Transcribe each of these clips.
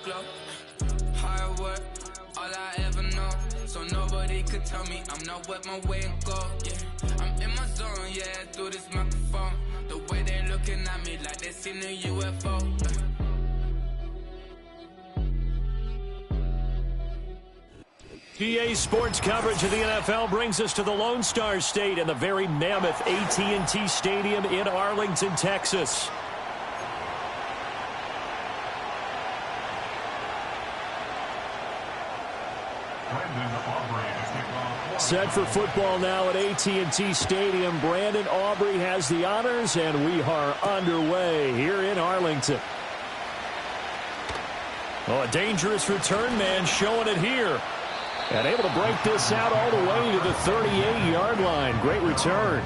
glow. Hard work, all I ever know. So nobody could tell me I'm not what my way and go. Yeah, I'm in my zone, yeah, through this microphone. The way they looking at me like they seen a UFO. PA Sports coverage of the NFL brings us to the Lone Star State and the very mammoth AT&T Stadium in Arlington, Texas. Set for football now at AT&T Stadium. Brandon Aubrey has the honors, and we are underway here in Arlington. Oh, a dangerous return man showing it here. And able to break this out all the way to the 38-yard line. Great return.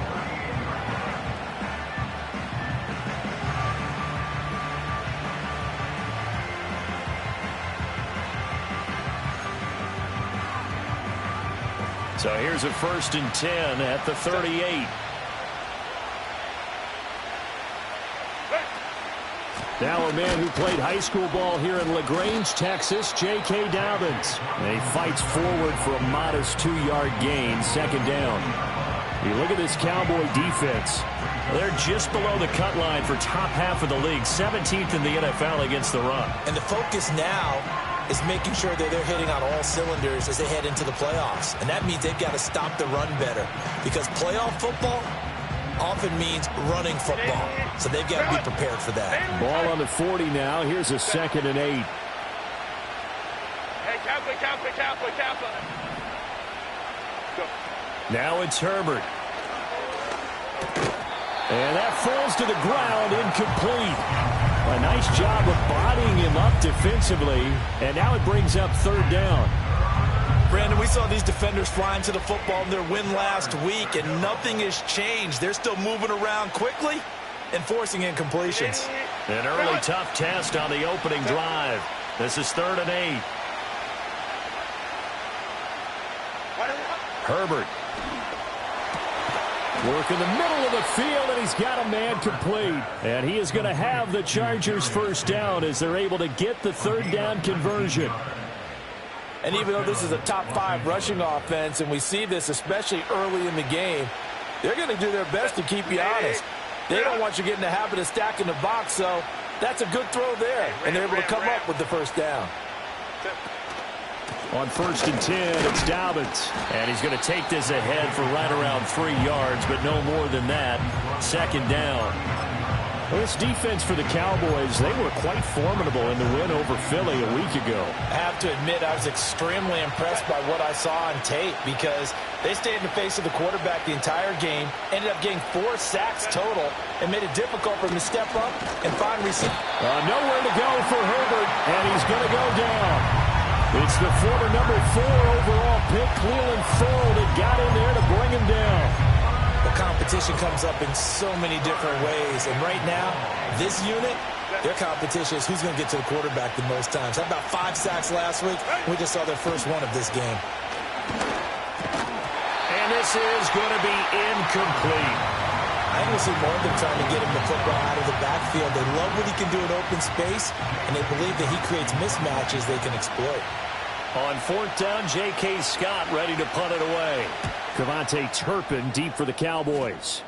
So here's a 1st and 10 at the 38. Now a man who played high school ball here in LaGrange, Texas, J.K. Dobbins. And he fights forward for a modest 2-yard gain, 2nd down. You look at this Cowboy defense. They're just below the cut line for top half of the league, 17th in the NFL against the run. And the focus now is making sure that they're hitting on all cylinders as they head into the playoffs. And that means they've got to stop the run better, because playoff football often means running football. So they've got to be prepared for that. Ball on the 40 now. Here's a 2nd and 8. Hey, Kappa. Now it's Herbert. And that falls to the ground, incomplete. A nice job of bodying him up defensively. And now it brings up 3rd down. Brandon, we saw these defenders flying to the football in their win last week, and nothing has changed. They're still moving around quickly and forcing incompletions. An early tough test on the opening drive. This is 3rd and 8. Herbert. Work in the middle of the field, and he's got a man complete. And he is going to have the Chargers' 1st down as they're able to get the 3rd down conversion. And even though this is a top 5 rushing offense, and we see this especially early in the game, they're going to do their best to keep you honest. They don't want you getting the habit of stacking the box, so that's a good throw there. And they're able to come up with the 1st down. On 1st and 10, it's Dobbins. And he's going to take this ahead for right around 3 yards, but no more than that. 2nd down. Well, this defense for the Cowboys, they were quite formidable in the win over Philly a week ago. I have to admit, I was extremely impressed by what I saw on tape, because they stayed in the face of the quarterback the entire game, ended up getting 4 sacks total, and made it difficult for him to step up and find receiver. Nowhere to go for Herbert, and he's going to go down. It's the former number 4 overall pick, Cleveland Ferrell, that got in there to bring him down. The competition comes up in so many different ways. And right now, this unit, their competition is who's going to get to the quarterback the most times. Had about 5 sacks last week. We just saw their first one of this game. And this is going to be incomplete. I think we see more of them trying to get him the football out of the backfield. They love what he can do in open space, and they believe that he creates mismatches they can exploit. On 4th down, J.K. Scott ready to punt it away. Cavante Turpin deep for the Cowboys.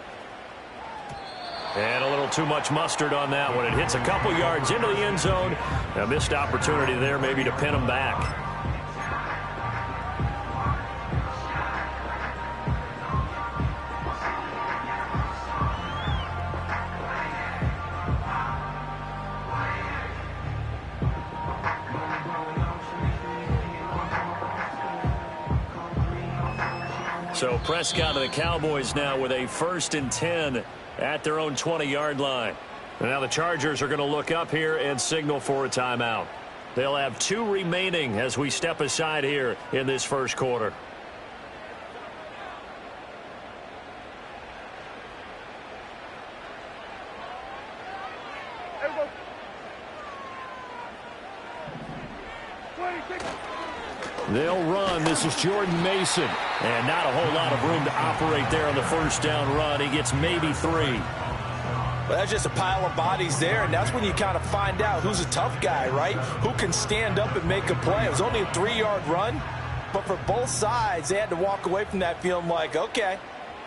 And a little too much mustard on that one. It hits a couple yards into the end zone. A missed opportunity there maybe to pin him back. So Prescott and the Cowboys now with a 1st and 10 at their own 20-yard line. And now the Chargers are going to look up here and signal for a timeout. They'll have 2 remaining as we step aside here in this 1st quarter. They'll run. This is Jordan Mason. And not a whole lot of room to operate there on the 1st down run. He gets maybe 3. Well, that's just a pile of bodies there, and that's when you kind of find out who's a tough guy, right? Who can stand up and make a play. It was only a 3-yard run, but for both sides, they had to walk away from that feeling like, okay,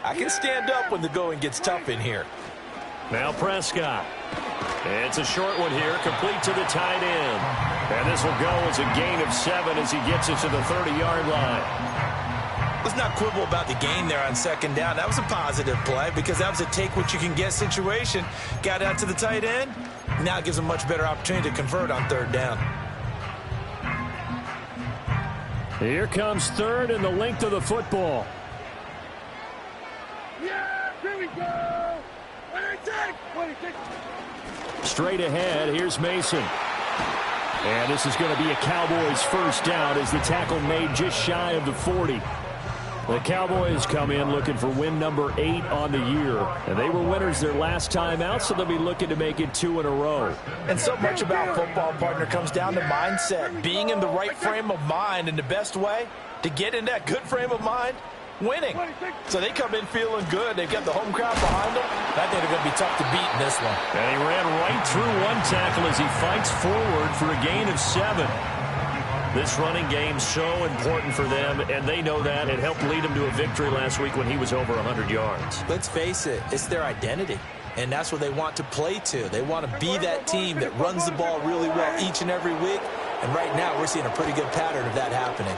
I can stand up when the going gets tough in here. Now Prescott. It's a short one here, complete to the tight end. And this will go as a gain of 7 as he gets it to the 30-yard line. Let's not quibble about the gain there on second down. That was a positive play because that was a take-what-you-can-get situation. Got out to the tight end. Now it gives a much better opportunity to convert on third down. Here comes third and the length of the football. Yeah, here we go. 26. Straight ahead, here's Mason. And this is going to be a Cowboys first down as the tackle made just shy of the 40. The Cowboys come in looking for win number 8 on the year. And they were winners their last time out, so they'll be looking to make it 2 in a row. And so much about football, partner, comes down to mindset. Being in the right frame of mind, and the best way to get in that good frame of mind, winning. So they come in feeling good. They've got the home crowd behind them. I think they're going to be tough to beat in this one. And he ran right through one tackle as he fights forward for a gain of 7. This running game so important for them, and they know that. It helped lead them to a victory last week when he was over 100 yards. Let's face it, it's their identity, and that's what they want to play to. They want to be that team that runs the ball really well each and every week, and right now we're seeing a pretty good pattern of that happening.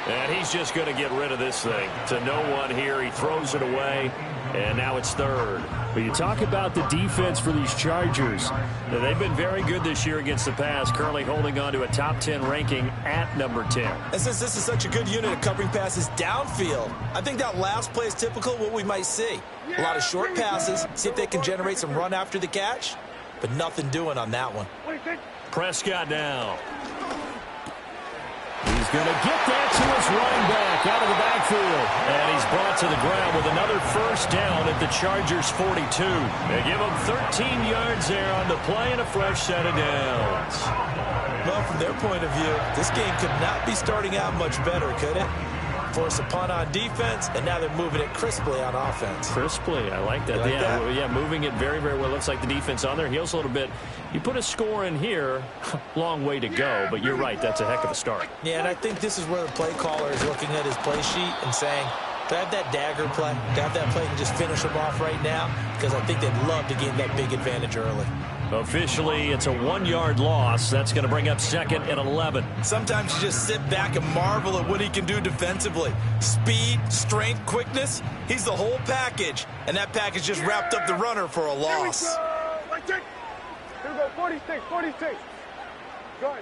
And he's just going to get rid of this thing. To no one here. He throws it away, and now it's third. But you talk about the defense for these Chargers. Now, they've been very good this year against the pass, currently holding on to a top 10 ranking at number 10. And since this is such a good unit of covering passes downfield, I think that last play is typical of what we might see. A lot of short passes, see if they can generate some run after the catch, but nothing doing on that one. Prescott now. He's going to get that to his running back out of the backfield. And he's brought to the ground with another first down at the Chargers' 42. They give him 13 yards there on the play and a fresh set of downs. Well, from their point of view, this game could not be starting out much better, could it? Force a punt on defense, and now they're moving it crisply on offense. Crisply, I like that. Yeah, moving it very, very well. Looks like the defense on their heels a little bit. You put a score in here, long way to go, but you're right, that's a heck of a start. Yeah, and I think this is where the play caller is looking at his play sheet and saying, do I have that dagger play? Do I have that play and just finish them off right now? Because I think they'd love to gain that big advantage early. Officially, it's a 1-yard loss. That's going to bring up 2nd and 11. Sometimes you just sit back and marvel at what he can do defensively. Speed, strength, quickness, he's the whole package. And that package just wrapped up the runner for a loss. Here we go, 46. Gun.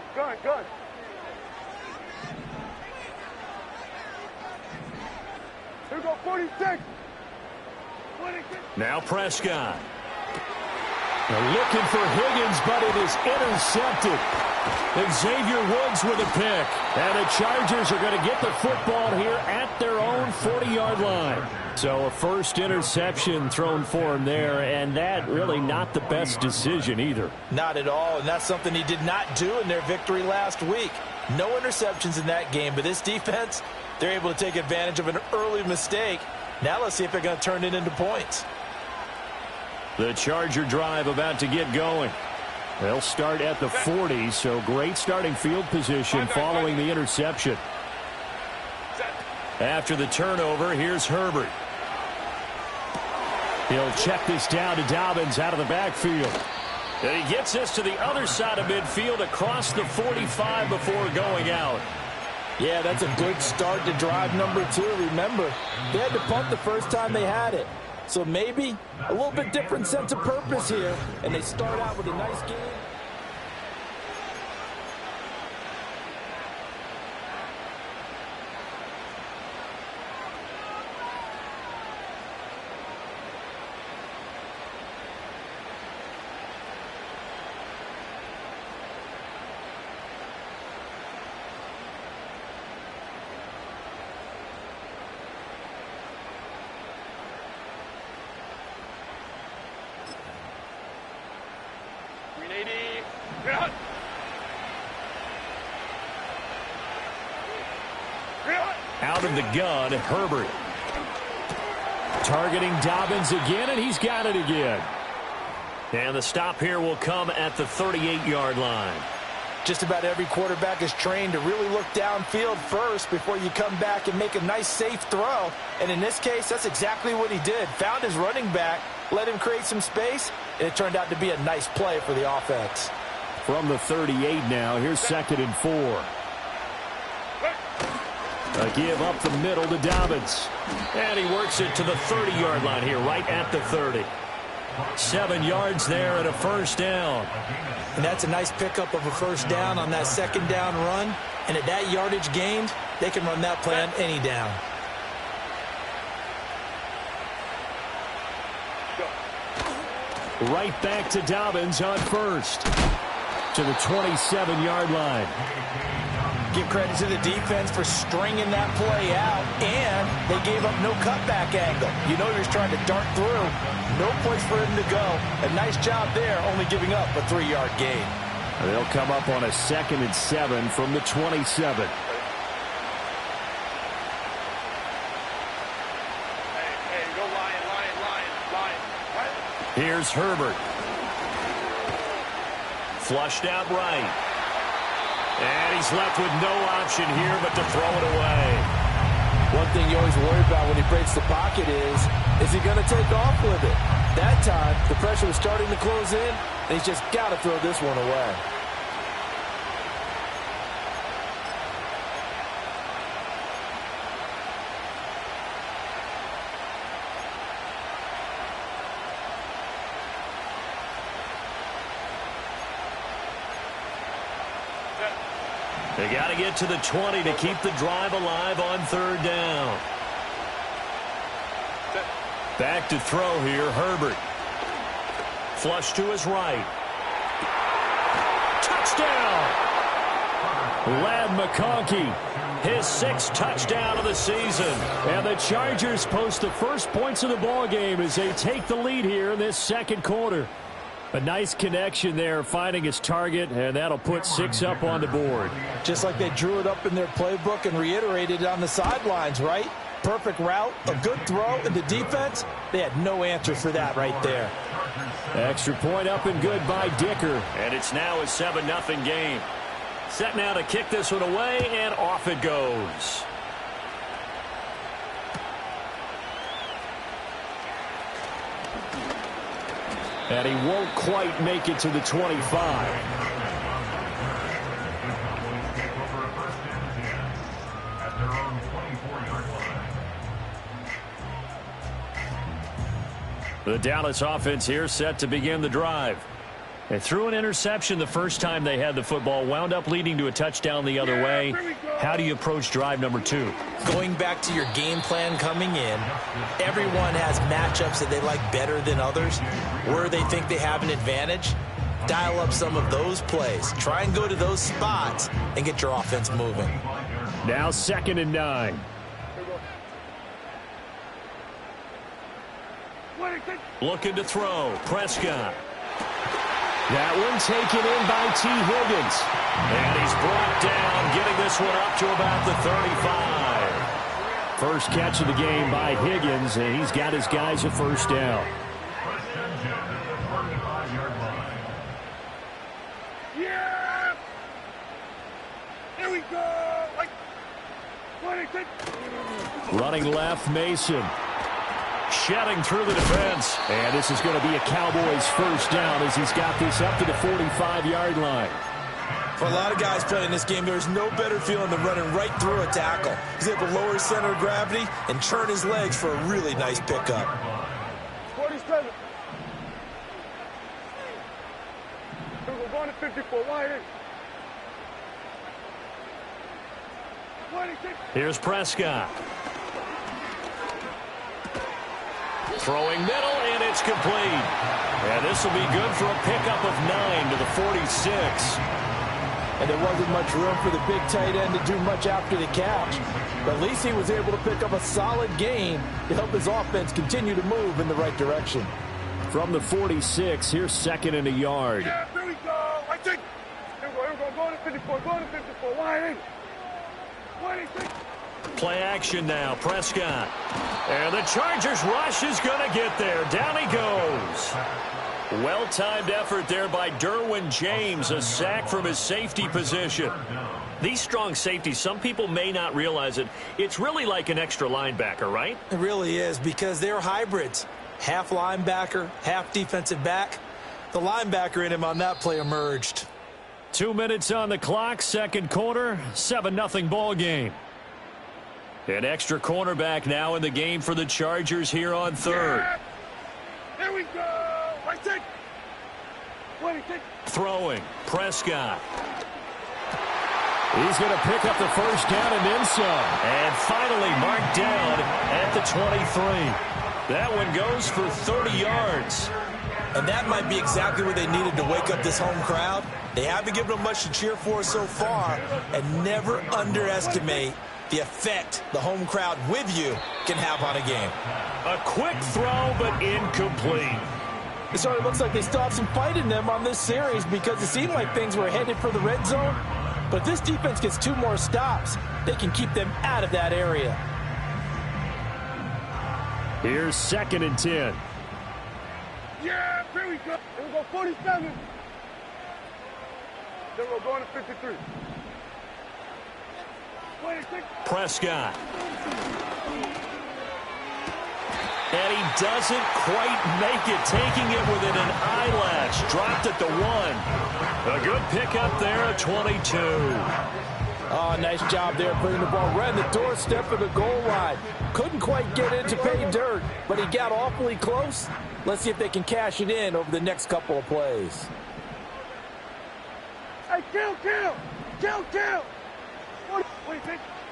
Here we go, 46. Now Prescott. They're looking for Higgins, but it is intercepted. Xavier Woods with a pick. And the Chargers are going to get the football here at their own 40-yard line. So a first interception thrown for him there, and that really not the best decision either. Not at all, and that's something he did not do in their victory last week. No interceptions in that game, but this defense, they're able to take advantage of an early mistake. Now let's see if they're going to turn it into points. The Charger drive about to get going. They'll start at the 40, so great starting field position following the interception. After the turnover, here's Herbert. He'll check this down to Dobbins out of the backfield. And he gets this to the other side of midfield across the 45 before going out. Yeah, that's a good start to drive number 2. Remember, they had to punt the first time they had it. So maybe a little bit different sense of purpose here. And they start out with a nice game. Out of the gun, Herbert. Targeting Dobbins again, and he's got it again. And the stop here will come at the 38-yard line. Just about every quarterback is trained to really look downfield first before you come back and make a nice, safe throw. And in this case, that's exactly what he did. Found his running back, let him create some space, and it turned out to be a nice play for the offense. From the 38 now, here's 2nd and 4. A give up the middle to Dobbins. And he works it to the 30-yard line here, right at the 30. 7 yards there and a first down. And that's a nice pickup of a first down on that 2nd down run. And at that yardage gained, they can run that play on any down. Right back to Dobbins on first. To the 27-yard line. Give credit to the defense for stringing that play out, and they gave up no cutback angle. You know he was trying to dart through. No place for him to go. A nice job there, only giving up a 3-yard gain. They'll come up on a 2nd and 7 from the 27. Hey, go Lion. Here's Herbert. Flushed out right. And he's left with no option here but to throw it away. One thing you always worry about when he breaks the pocket is he going to take off with it? That time, the pressure was starting to close in, and he's just got to throw this one away. They got to get to the 20 to keep the drive alive on 3rd down. Back to throw here, Herbert. Flush to his right. Touchdown! Ladd McConkey, his 6th touchdown of the season. And the Chargers post the first points of the ballgame as they take the lead here in this 2nd quarter. A nice connection there, finding his target, and that'll put 6 up on the board. Just like they drew it up in their playbook and reiterated it on the sidelines, right? Perfect route, a good throw, and the defense, they had no answer for that right there. Extra point up and good by Dicker. And it's now a 7-0 game. Set now to kick this one away, and off it goes. And he won't quite make it to the 25. The Dallas offense here set to begin the drive. They threw an interception the first time they had the football, wound up leading to a touchdown the other way. How do you approach drive number 2? Going back to your game plan coming in, everyone has matchups that they like better than others. Where they think they have an advantage, dial up some of those plays. Try and go to those spots and get your offense moving. Now 2nd and 9. Looking to throw. Prescott. That one taken in by T. Higgins. And he's brought down, getting this one up to about the 35. First catch of the game by Higgins, and he's got his guys a first down. Yeah! Here we go! Like, 26. Running left, Mason. Shedding through the defense. And this is going to be a Cowboys first down as he's got this up to the 45-yard line. For a lot of guys playing this game, there's no better feeling than running right through a tackle. He's able to lower his center of gravity and churn his legs for a really nice pickup. 47. We're going to 54. Wide in. 26. Here's Prescott. Throwing middle, and it's complete. And this will be good for a pickup of 9 to the 46. And there wasn't much room for the big tight end to do much after the catch. But at least he was able to pick up a solid gain to help his offense continue to move in the right direction. From the 46, here's 2nd and a yard. Yeah, here we go. I think. Here we go. Going to 54. Going to 54. Wide in. 26. Play action now. Prescott. And the Chargers rush is going to get there. Down he goes. Well-timed effort there by Derwin James. A sack from his safety position. These strong safeties, some people may not realize it. It's really like an extra linebacker, right? It really is, because they're hybrids. Half linebacker, half defensive back. The linebacker in him on that play emerged. 2 minutes on the clock, second quarter, 7-0 ball game. An extra cornerback now in the game for the Chargers here on third. Yeah. Here we go. Right take. Throwing, Prescott. He's going to pick up the first down and then some. And finally marked down at the 23. That one goes for 30 yards. And that might be exactly what they needed to wake up this home crowd. They haven't given them much to cheer for so far. And never underestimate the effect the home crowd with you can have on a game. A quick throw, but incomplete. It sort of looks like they still have some fight in them on this series, because it seemed like things were headed for the red zone. But if this defense gets 2 more stops, they can keep them out of that area. Here's 2nd and 10. Yeah, here we go. Here we go, 47. Then we're going to 53. Prescott. And he doesn't quite make it, taking it within an eyelash. Dropped at the 1. A good pickup there at 22. Oh, nice job there putting the ball right on the doorstep of the goal line. Couldn't quite get in to pay dirt, but he got awfully close. Let's see if they can cash it in over the next couple of plays. Hey, kill.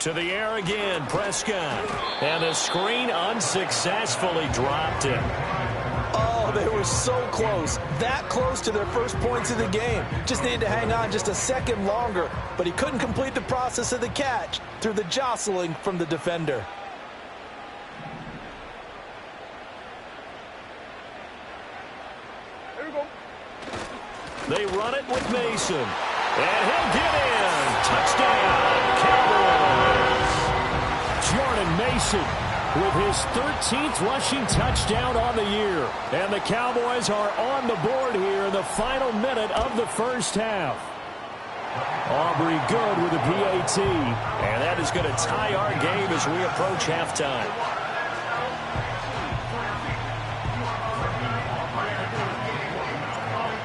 To the air again, Prescott. And the screen unsuccessfully dropped him. Oh, they were so close. That close to their first points of the game. Just needed to hang on just a second longer. But he couldn't complete the process of the catch through the jostling from the defender. Here we go. They run it with Mason. And he'll get in. Touchdown, Cowboys. Jordan Mason with his 13th rushing touchdown on the year. And the Cowboys are on the board here in the final minute of the first half. Aubrey Good with a PAT. And that is going to tie our game as we approach halftime.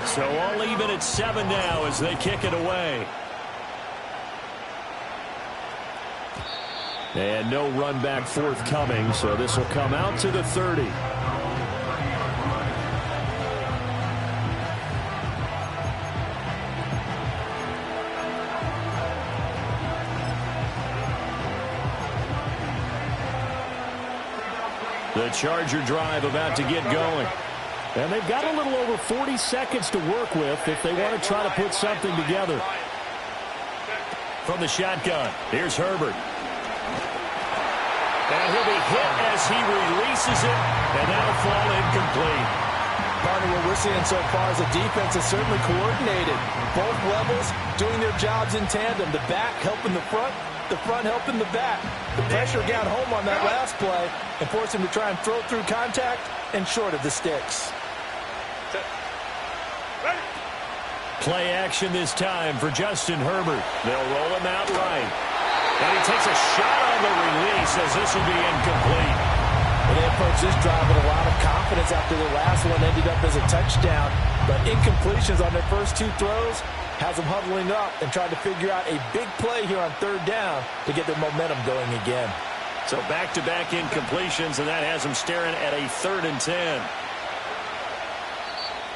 So all even at 7 now as they kick it away. And no run back forthcoming, so this will come out to the 30. The Charger drive about to get going. And they've got a little over 40 seconds to work with if they want to try to put something together. From the shotgun, here's Herbert. And he'll be hit as he releases it, and that'll fall incomplete. Partner, what we're seeing so far is the defense is certainly coordinated. Both levels doing their jobs in tandem. The back helping the front helping the back. The pressure got home on that last play and forced him to try and throw through contact and short of the sticks. Play action this time for Justin Herbert. They'll roll him out right. And he takes a shot on the release as this will be incomplete. And they approach this drive with a lot of confidence after the last one ended up as a touchdown. But incompletions on their first 2 throws has them huddling up and trying to figure out a big play here on 3rd down to get their momentum going again. So back-to-back incompletions, and that has them staring at a 3rd and 10.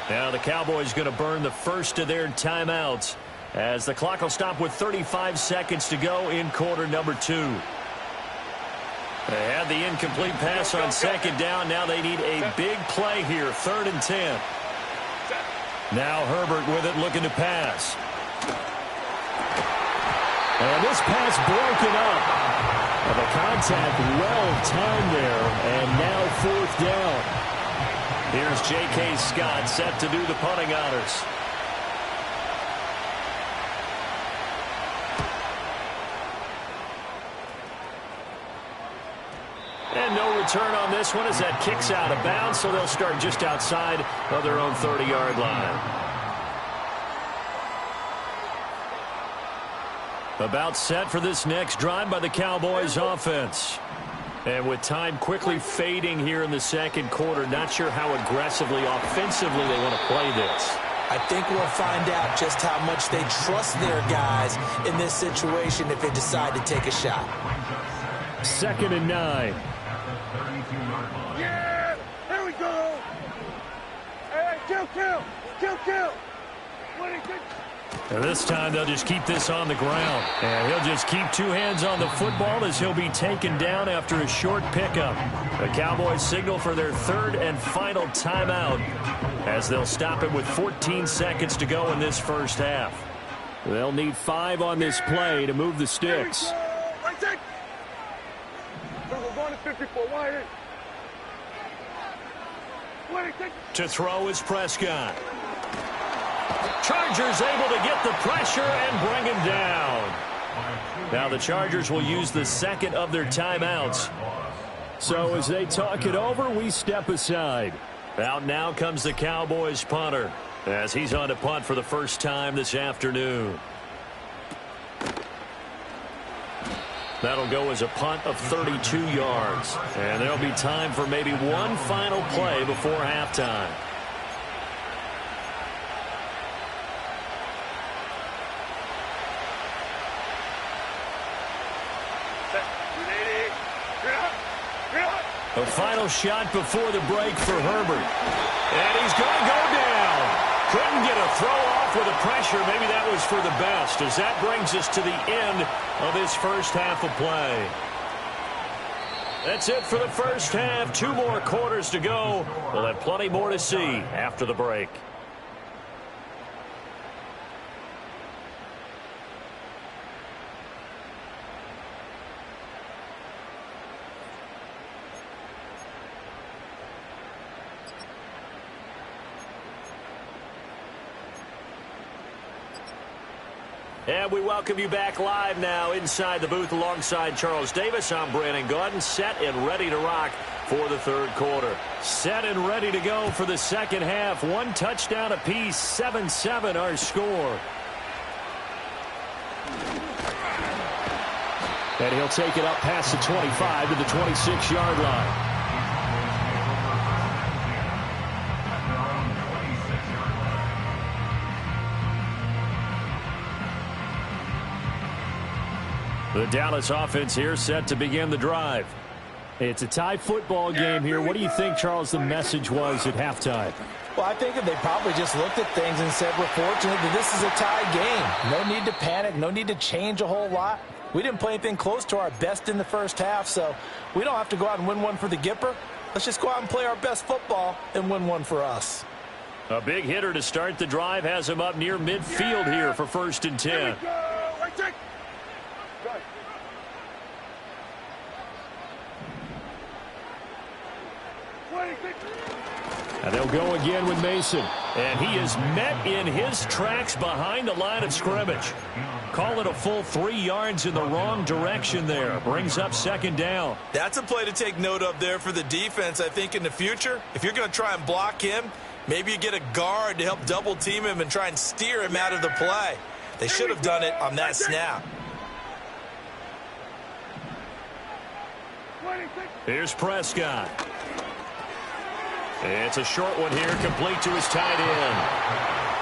Now the Cowboys going to burn the first of their timeouts as the clock will stop with 35 seconds to go in quarter number 2. They had the incomplete pass on 2nd down. Now they need a big play here, 3rd and 10. Now Herbert with it, looking to pass. And this pass broken up. And the contact well timed there, and now 4th down. Here's J.K. Scott set to do the punting honors. And no return on this one as that kicks out of bounds, so they'll start just outside of their own 30-yard line. About set for this next drive by the Cowboys offense. And with time quickly fading here in the second quarter, not sure how aggressively, offensively they want to play this. I think we'll find out just how much they trust their guys in this situation if they decide to take a shot. 2nd and 9. Yeah! Here we go! Hey, kill! And this time they'll just keep this on the ground. And he'll just keep 2 hands on the football as he'll be taken down after a short pickup. The Cowboys signal for their 3rd and final timeout as they'll stop him with 14 seconds to go in this first half. They'll need 5 on this play to move the sticks. Right there. We're going to 54. Wide in. To throw is Prescott. Chargers able to get the pressure and bring him down. Now the Chargers will use the 2nd of their timeouts. So as they talk it over, we step aside. Out now comes the Cowboys punter as he's on to punt for the first time this afternoon. That'll go as a punt of 32 yards. And there'll be time for maybe one final play before halftime. A final shot before the break for Herbert. And he's going to go down. Couldn't get a throw off with the pressure. Maybe that was for the best, as that brings us to the end of this first half of play. That's it for the first half. 2 more quarters to go. We'll have plenty more to see after the break. And we welcome you back live now inside the booth alongside Charles Davis. I'm Brandon Gaudin, set and ready to rock for the 3rd quarter. Set and ready to go for the second half. 1 touchdown apiece, 7-7 our score. And he'll take it up past the 25 to the 26-yard line. The Dallas offense here set to begin the drive. It's a tie football game here. What do you think, Charles, the message was at halftime? Well, I think that they probably just looked at things and said, we're fortunate that this is a tie game. No need to panic. No need to change a whole lot. We didn't play anything close to our best in the first half, so we don't have to go out and win one for the Gipper. Let's just go out and play our best football and win one for us. A big hitter to start the drive has him up near midfield here for 1st and 10. And they'll go again with Mason. And he is met in his tracks behind the line of scrimmage. Call it a full 3 yards in the wrong direction there. Brings up 2nd down. That's a play to take note of there for the defense, I think, in the future. If you're going to try and block him, maybe you get a guard to help double team him and try and steer him out of the play. They should have done it on that snap. Here's Prescott. It's a short one here, complete to his tight end.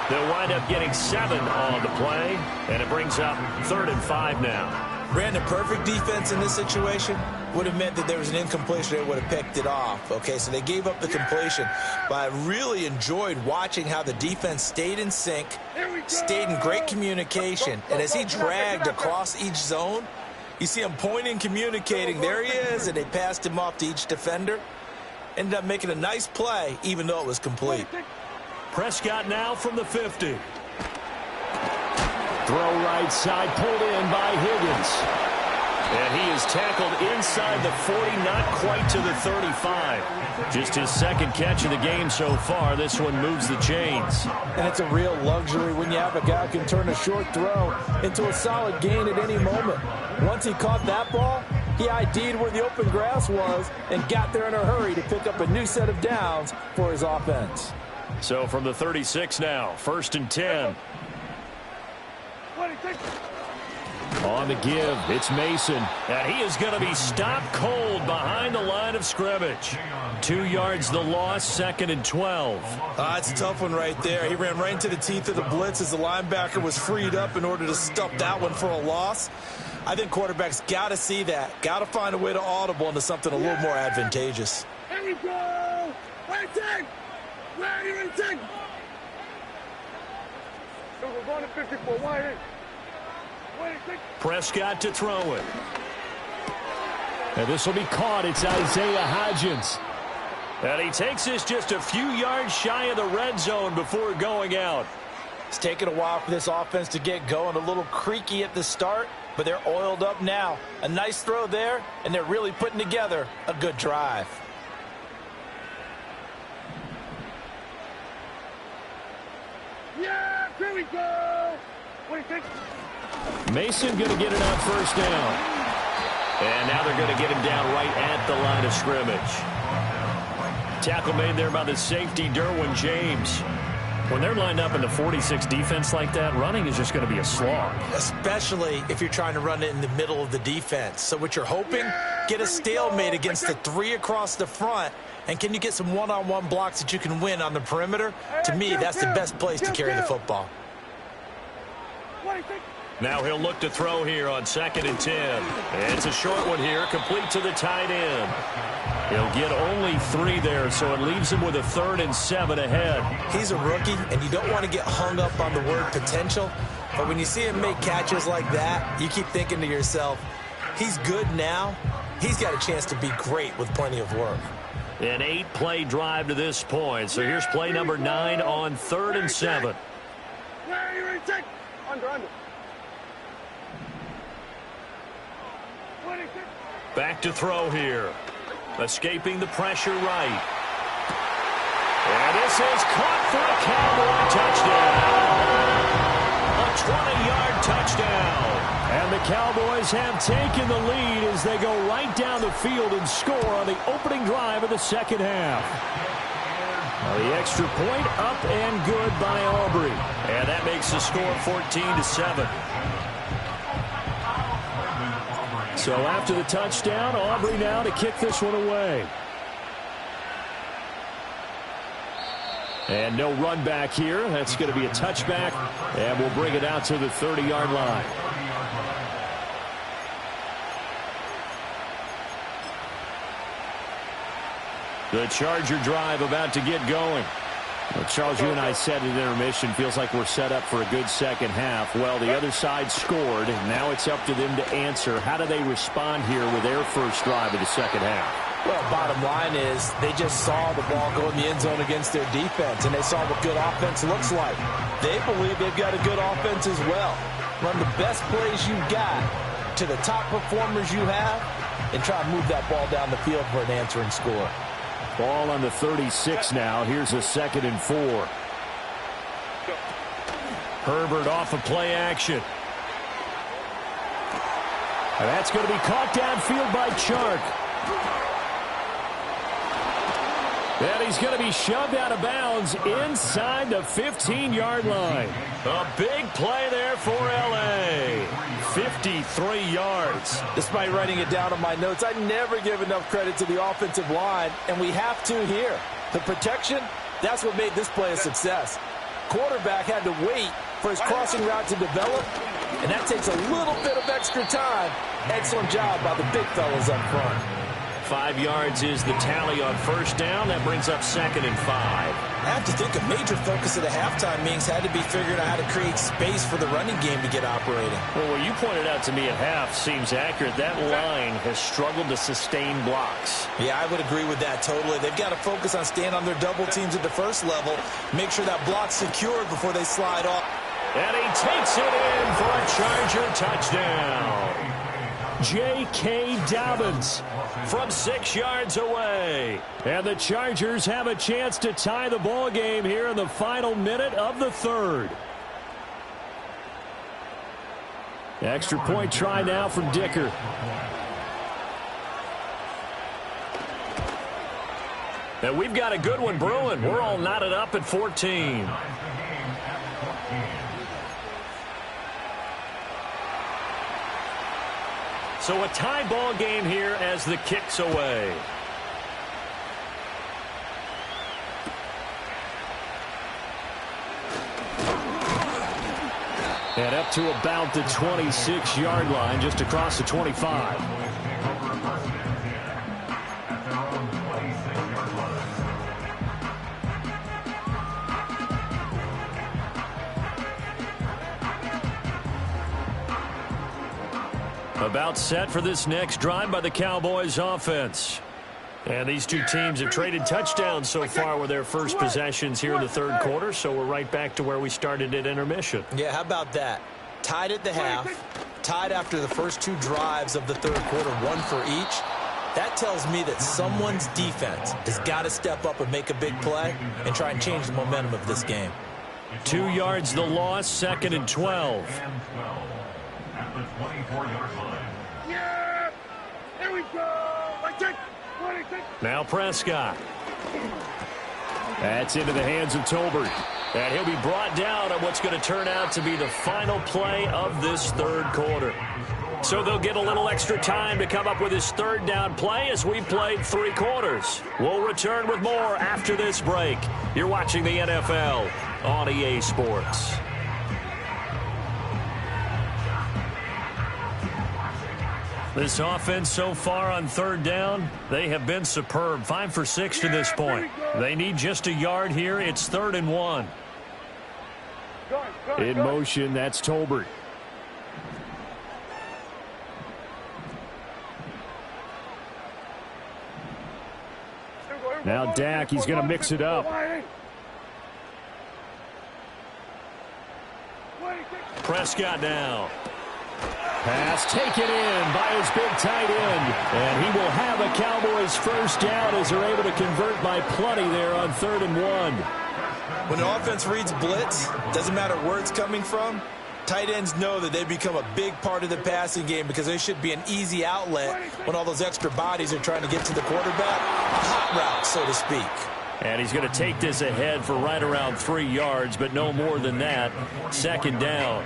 They'll wind up getting 7 on the play, and it brings up 3rd and 5 now. Brandon, perfect defense in this situation would have meant that there was an incompletion. They would have picked it off. Okay, so they gave up the completion. But I really enjoyed watching how the defense stayed in sync, stayed in great communication. And as he dragged across each zone, you see him pointing, communicating. There he is, and they passed him off to each defender. Ended up making a nice play, even though it was complete. Prescott now from the 50. Throw right side, pulled in by Higgins. And he is tackled inside the 40, not quite to the 35. Just his 2nd catch of the game so far. This one moves the chains. And it's a real luxury when you have a guy who can turn a short throw into a solid gain at any moment. Once he caught that ball, He ID'd where the open grass was and got there in a hurry to pick up a new set of downs for his offense. So from the 36 now, 1st and 10. On the give, it's Mason. And he is going to be stopped cold behind the line of scrimmage. 2 yards the loss, 2nd and 12. It's a tough one right there. He ran right into the teeth of the blitz as the linebacker was freed up in order to stop that one for a loss. I think quarterbacks got to see that. Got to find a way to audible into something a little more advantageous. Here we go! Wait, take! Where are you in take? So we're going to 54. Wide in. Prescott to throw it. And this will be caught. It's Isaiah Hodgins. And he takes this just a few yards shy of the red zone before going out. It's taken a while for this offense to get going. A little creaky at the start, but they're oiled up now. A nice throw there, and they're really putting together a good drive. Yeah, here we go. What do you think? Mason going to get it on 1st down. And now they're going to get him down right at the line of scrimmage. Tackle made there by the safety, Derwin James. When they're lined up in the 46 defense like that, running is just going to be a slog. Especially if you're trying to run it in the middle of the defense. So what you're hoping, get a stalemate against the 3 across the front. And can you get some one-on-one blocks that you can win on the perimeter? To me, that's the best place to carry the football. What do you think? Now he'll look to throw here on 2nd and 10. And it's a short one here, complete to the tight end. He'll get only 3 there, so it leaves him with a 3rd and 7 ahead. He's a rookie, and you don't want to get hung up on the word potential. But when you see him make catches like that, you keep thinking to yourself, he's good now. He's got a chance to be great with plenty of work. An 8-play drive to this point. So here's play number 9 on 3rd and 7. Where are you in take? Under. Back to throw here. Escaping the pressure right. And this is caught for a Cowboy touchdown. A 20-yard touchdown. And the Cowboys have taken the lead as they go right down the field and score on the opening drive of the 2nd half. The extra point up and good by Aubrey. And that makes the score 14-7. So after the touchdown, Aubrey now to kick this one away. And no run back here. That's going to be a touchback. And we'll bring it out to the 30-yard line. The Charger drive about to get going. Well, Charles, you and I said at intermission, feels like we're set up for a good second half. Well, the other side scored. Now it's up to them to answer. How do they respond here with their first drive of the second half? Well, bottom line is they just saw the ball go in the end zone against their defense, and they saw what good offense looks like. They believe they've got a good offense as well. Run the best plays you got to the top performers you have, and try to move that ball down the field for an answering score. Ball on the 36 now. Here's a 2nd and 4. Herbert off of play action. And that's going to be caught downfield by Chark. And he's going to be shoved out of bounds inside the 15-yard line. A big play there for L.A. 53 yards. Despite writing it down on my notes, I never give enough credit to the offensive line, and we have to here. The protection, that's what made this play a success. Quarterback had to wait for his crossing route to develop, and that takes a little bit of extra time. Excellent job by the big fellas up front. 5 yards is the tally on 1st down. That brings up 2nd and 5. I have to think a major focus of the halftime meetings had to be figuring out how to create space for the running game to get operating. Well, what you pointed out to me at half seems accurate. That line has struggled to sustain blocks. Yeah, I would agree with that totally. They've got to focus on staying on their double teams at the first level, make sure that block's secured before they slide off. And he takes it in for a Charger touchdown. J.K. Dobbins from 6 yards away. And the Chargers have a chance to tie the ball game here in the final minute of the 3rd. Extra point try now from Dicker. And we've got a good one brewing. We're all knotted up at 14. So a tie ball game here as the kick's away. And up to about the 26-yard line, just across the 25. About set for this next drive by the Cowboys offense. And these two teams have traded touchdowns so far with their first possessions here in the third quarter, so we're right back to where we started at intermission. Yeah, how about that? Tied at the half, tied after the first two drives of the third quarter, one for each. That tells me that someone's defense has got to step up and make a big play and try and change the momentum of this game. 2 yards the loss, 2nd and 12. At the 24-yard line. Yeah! Here we go! 26! Now Prescott. That's into the hands of Tolbert. And he'll be brought down on what's going to turn out to be the final play of this third quarter. So they'll get a little extra time to come up with his third down play as we played 3 quarters. We'll return with more after this break. You're watching the NFL on EA Sports. This offense so far on third down, they have been superb. 5 for 6 to this point. They need just a yard here. It's 3rd and 1. In motion, that's Tolbert. Now Dak, he's going to mix it up. Prescott now. Pass taken in by his big tight end. And he will have a Cowboys first down as they're able to convert by plenty there on 3rd and 1. When the offense reads blitz, doesn't matter where it's coming from, tight ends know that they become a big part of the passing game because they should be an easy outlet when all those extra bodies are trying to get to the quarterback. A hot route, so to speak. And he's going to take this ahead for right around 3 yards, but no more than that. 2nd down.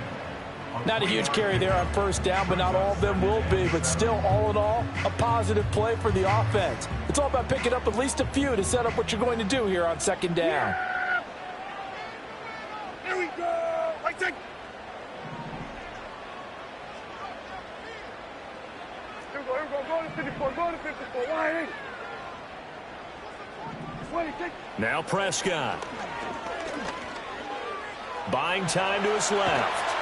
Not a huge carry there on first down, but not all of them will be. But still, all in all, a positive play for the offense. It's all about picking up at least a few to set up what you're going to do here on 2nd down. Yeah. Here we go. Right side. Here we go. Go to 54. Go to 54. Wide. 26. Now Prescott. Buying time to his left.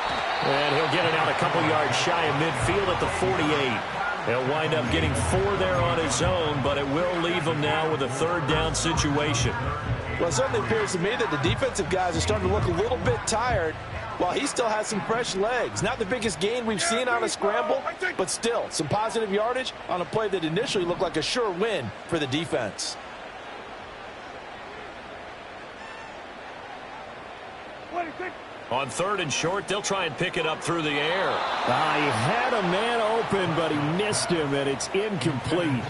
And he'll get it out a couple yards shy of midfield at the 48. He'll wind up getting 4 there on his own, but it will leave him now with a 3rd down situation. Well, it certainly appears to me that the defensive guys are starting to look a little bit tired while he still has some fresh legs. Not the biggest gain we've seen on a scramble, but still some positive yardage on a play that initially looked like a sure win for the defense. On 3rd and short, they'll try and pick it up through the air. He had a man open, but he missed him, and it's incomplete.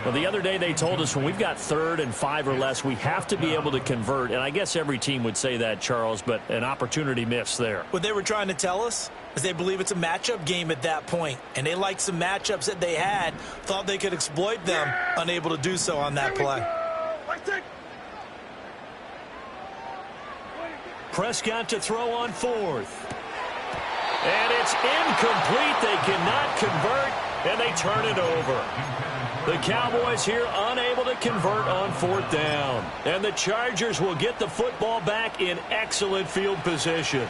Well, the other day they told us when we've got 3rd and 5 or less, we have to be able to convert. And I guess every team would say that, Charles, but an opportunity miss there. What they were trying to tell us is they believe it's a matchup game at that point, and they liked some matchups that they had, thought they could exploit them, unable to do so on that play. Prescott to throw on 4th. And it's incomplete. They cannot convert, and they turn it over. The Cowboys here unable to convert on 4th down. And the Chargers will get the football back in excellent field position.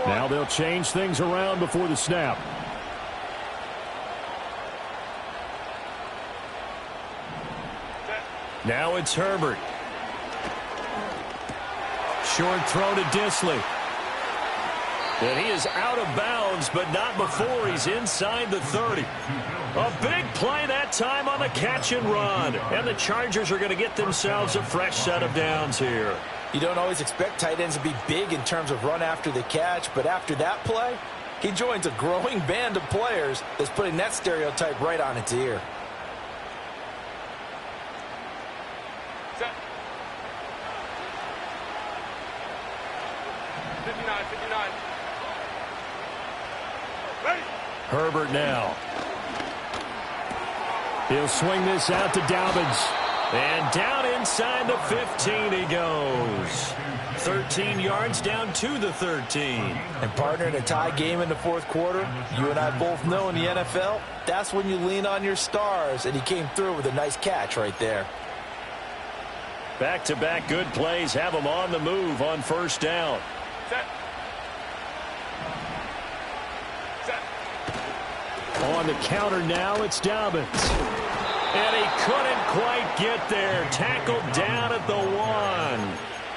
Now they'll change things around before the snap. Now it's Herbert. Short throw to Disley. And he is out of bounds, but not before he's inside the 30. A big play that time on the catch and run. And the Chargers are going to get themselves a fresh set of downs here. You don't always expect tight ends to be big in terms of run after the catch, but after that play, He joins a growing band of players that's putting that stereotype right on its ear. Set. 59, 59. Ready. Herbert now. He'll swing this out to Dobbins. And down inside the 15 he goes. 13 yards down to the 13. And partner, in a tie game in the fourth quarter, you and I both know in the NFL, that's when you lean on your stars, and he came through with a nice catch right there. Back-to-back good plays have him on the move on first down. Set. Set. On the counter now, it's Dobbins. And he couldn't quite get there. Tackled down at the 1.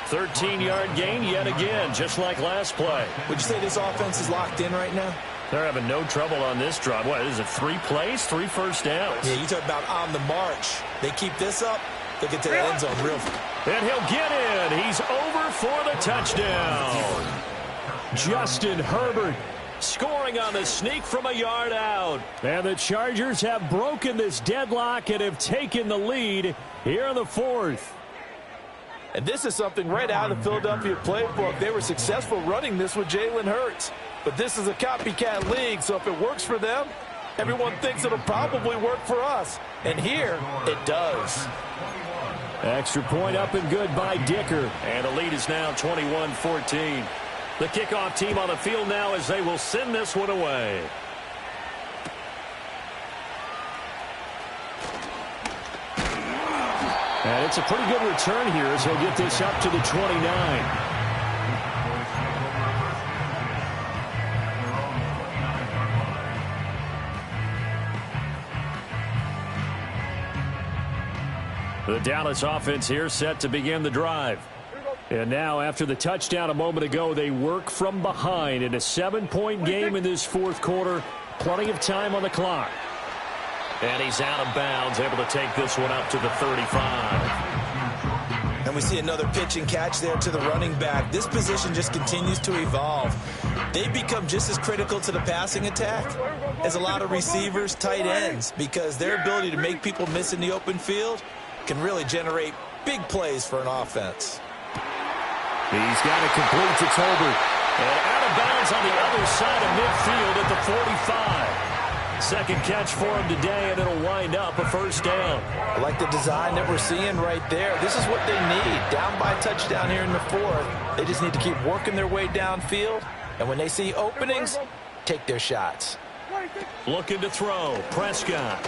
13-yard gain yet again, just like last play. Would you say this offense is locked in right now? They're having no trouble on this drive. What, is it 3 plays, 3 first downs? Yeah, you talk about on the march. They keep this up, they'll get to the end zone real fast. And he'll get in. He's over for the touchdown. Justin Herbert scoring on the sneak from a yard out. And the Chargers have broken this deadlock and have taken the lead here in the fourth. And this is something right out of the Philadelphia playbook. They were successful running this with Jalen Hurts. But this is a copycat league, so if it works for them, everyone thinks it'll probably work for us. And here, it does. Extra point up and good by Dicker. And the lead is now 21-14. The kickoff team on the field now as they will send this one away. And it's a pretty good return here as he'll get this up to the 29. The Dallas offense here set to begin the drive. And now, after the touchdown a moment ago, they work from behind in a 7-point game in this fourth quarter. Plenty of time on the clock. And he's out of bounds, able to take this one up to the 35. And we see another pitch and catch there to the running back. This position just continues to evolve. They become just as critical to the passing attack as a lot of receivers, tight ends, because their ability to make people miss in the open field can really generate big plays for an offense. He's got it complete to Tolbert. And out of bounds on the other side of midfield at the 45. Second catch for him today, and it'll wind up a first down. I like the design that we're seeing right there. This is what they need. Down by a touchdown here in the fourth. They just need to keep working their way downfield. And when they see openings, take their shots. Looking to throw. Prescott.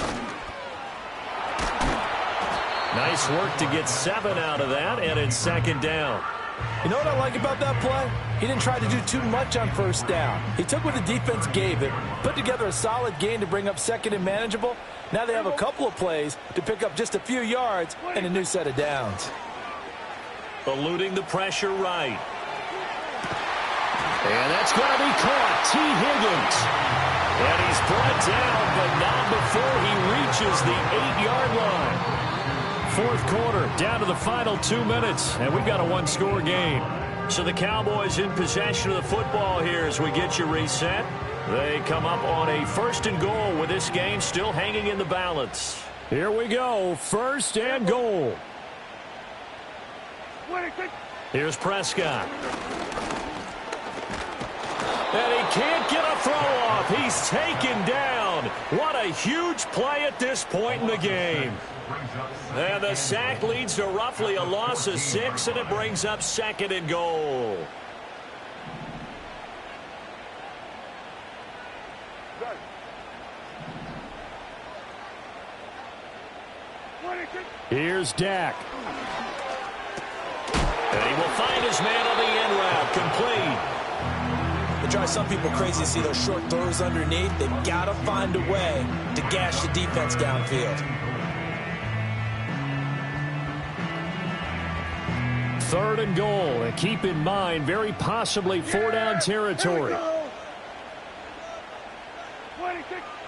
Nice work to get 7 out of that, and it's second down. You know what I like about that play? He didn't try to do too much on first down. He took what the defense gave him, put together a solid gain to bring up second and manageable. Now they have a couple of plays to pick up just a few yards and a new set of downs. Eluding the pressure right. And that's going to be caught. T. Higgins. And he's brought down, but not before he reaches the 8-yard line. Fourth quarter, down to the final 2 minutes, and we've got a one-score game. So the Cowboys in possession of the football here as we get you reset. They come up on a 1st and goal with this game still hanging in the balance. Here we go, 1st and goal. Here's Prescott. And he can't get a throw off. He's taken down. What a huge play at this point in the game. And the sack leads to roughly a loss of 6, and it brings up 2nd and goal. Here's Dak. And he will find his man on the end route, complete. It drives some people crazy to see those short throws underneath. They've got to find a way to gash the defense downfield. 3rd and goal, and keep in mind, very possibly 4-down territory.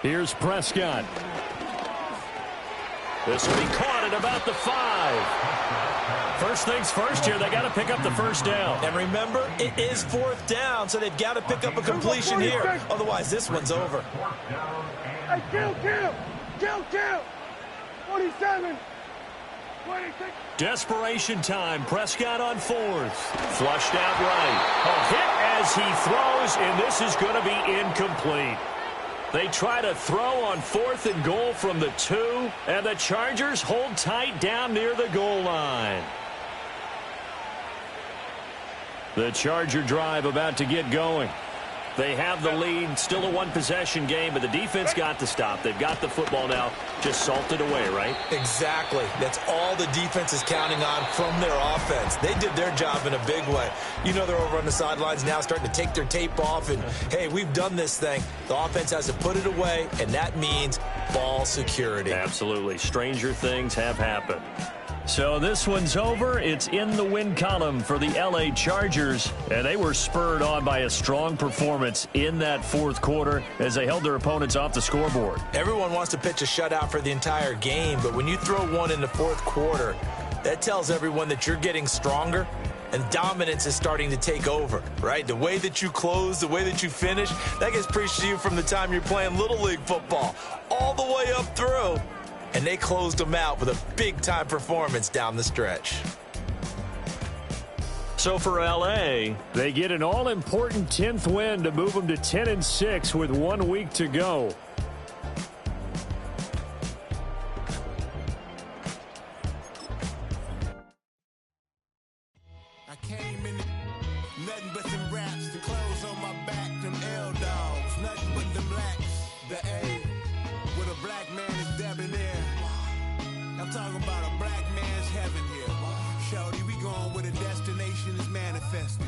Here's Prescott. This will be caught at about the 5. First things first here, they got to pick up the first down. And remember, it is fourth down, so they've got to pick up a completion here. Otherwise, this one's over. Hey, kill. 47. 26. Desperation time. Prescott on fourth. Flushed out right. A hit as he throws, and this is going to be incomplete. They try to throw on 4th and goal from the 2, and the Chargers hold tight down near the goal line. The Charger drive about to get going. They have the lead, still a one-possession game, but the defense got the stop. They've got the football now, just salted away, right? Exactly. That's all the defense is counting on from their offense. They did their job in a big way. You know they're over on the sidelines now starting to take their tape off, and, hey, we've done this thing. The offense has to put it away, and that means ball security. Absolutely. Stranger things have happened. So this one's over. It's in the win column for the L.A. Chargers, and they were spurred on by a strong performance in that fourth quarter as they held their opponents off the scoreboard. Everyone wants to pitch a shutout for the entire game, but when you throw one in the fourth quarter, that tells everyone that you're getting stronger and dominance is starting to take over, right? The way that you close, the way that you finish, that gets preached to you from the time you're playing Little League football all the way up through. And they closed them out with a big-time performance down the stretch. So for L.A., they get an all-important 10th win to move them to 10-6 with 1 week to go. I came in nothing but some raps, the clothes on my back, them L-dogs, nothing but them blacks, the A, with a black man is debonair. I'm talking about a black man's heaven here. Shorty, we going where the destination is manifested.